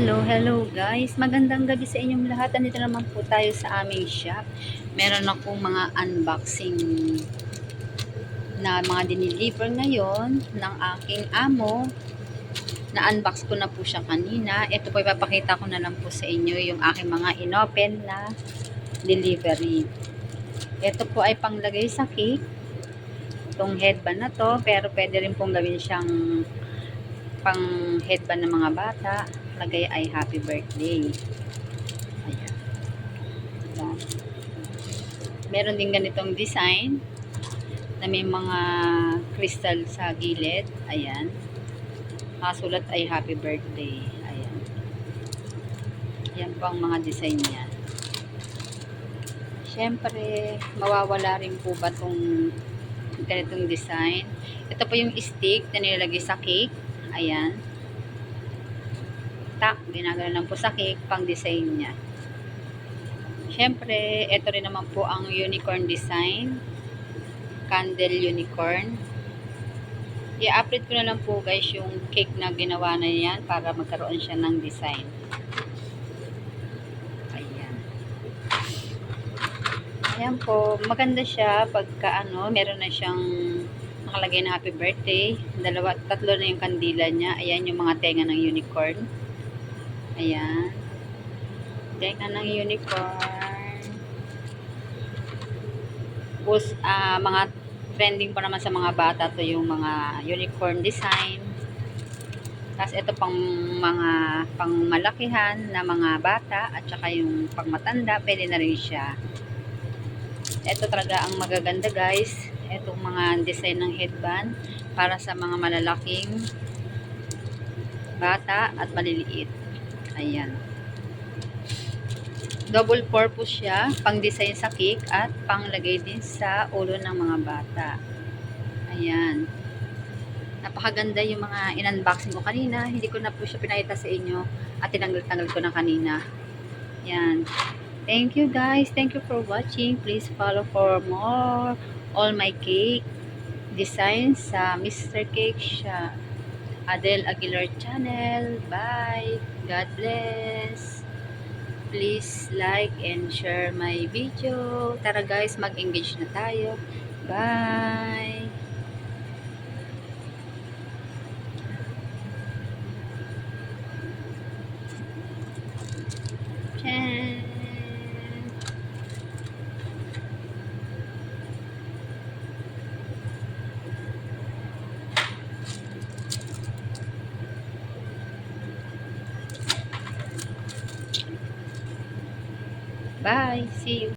Hello guys. Magandang gabi sa inyong lahat. Andito naman po tayo sa aming shop. Meron akong mga unboxing na mga diniliver ngayon ng aking amo. Na-unbox ko na po siya kanina. Ito po ipapakita ko na lang po sa inyo yung aking mga inopen na delivery. Ito po ay panglagay sa cake. Itong headband na to, pero pwede rin pong gawin siyang pang headband ng mga bata. Lagay ay happy birthday. Ayan. Ayan. Meron din ganitong design na may mga crystal sa gilid. Ayan. Nakasulat ay happy birthday. Ayan. Ayan po ang mga design niya. Siyempre, mawawala rin po ba itong ganitong design. Ito po yung stick na nilalagay sa cake. Ayan. Tak, ginagano lang po sa cake, pang design niya. Siyempre, ito rin naman po ang unicorn design. Candle unicorn. I-upload ko na lang po guys yung cake na ginawa na yan para magkaroon siya ng design. Ayan. Ayan po, maganda siya pagka meron na siyang nakalagay na happy birthday. Tatlo na yung kandila niya. Ayan yung mga tenga ng unicorn. Ayan. Tenga ng unicorn. Tapos, mga trending pa naman sa mga bata to yung mga unicorn design. Tapos ito pang mga pangmalakihan na mga bata at saka yung pangmatanda, pwede na rin siya. Ito talaga ang magaganda guys. Itong mga design ng headband para sa mga malalaking bata at maliliit. Ayan. Double purpose siya, pang design sa cake at panglagay din sa ulo ng mga bata. Ayan. Napakaganda yung mga in-unboxing ko kanina. Hindi ko na po siya pinakita sa inyo at tinanggal-tanggal ko na kanina. Ayan. Thank you guys. Thank you for watching. Please follow for more all my cake designs sa Mr. Cake siya. Adele Aguilar channel. Bye. God bless. Please like and share my video. Tara guys, mag-engage na tayo. Bye! Chan! Bye! See you!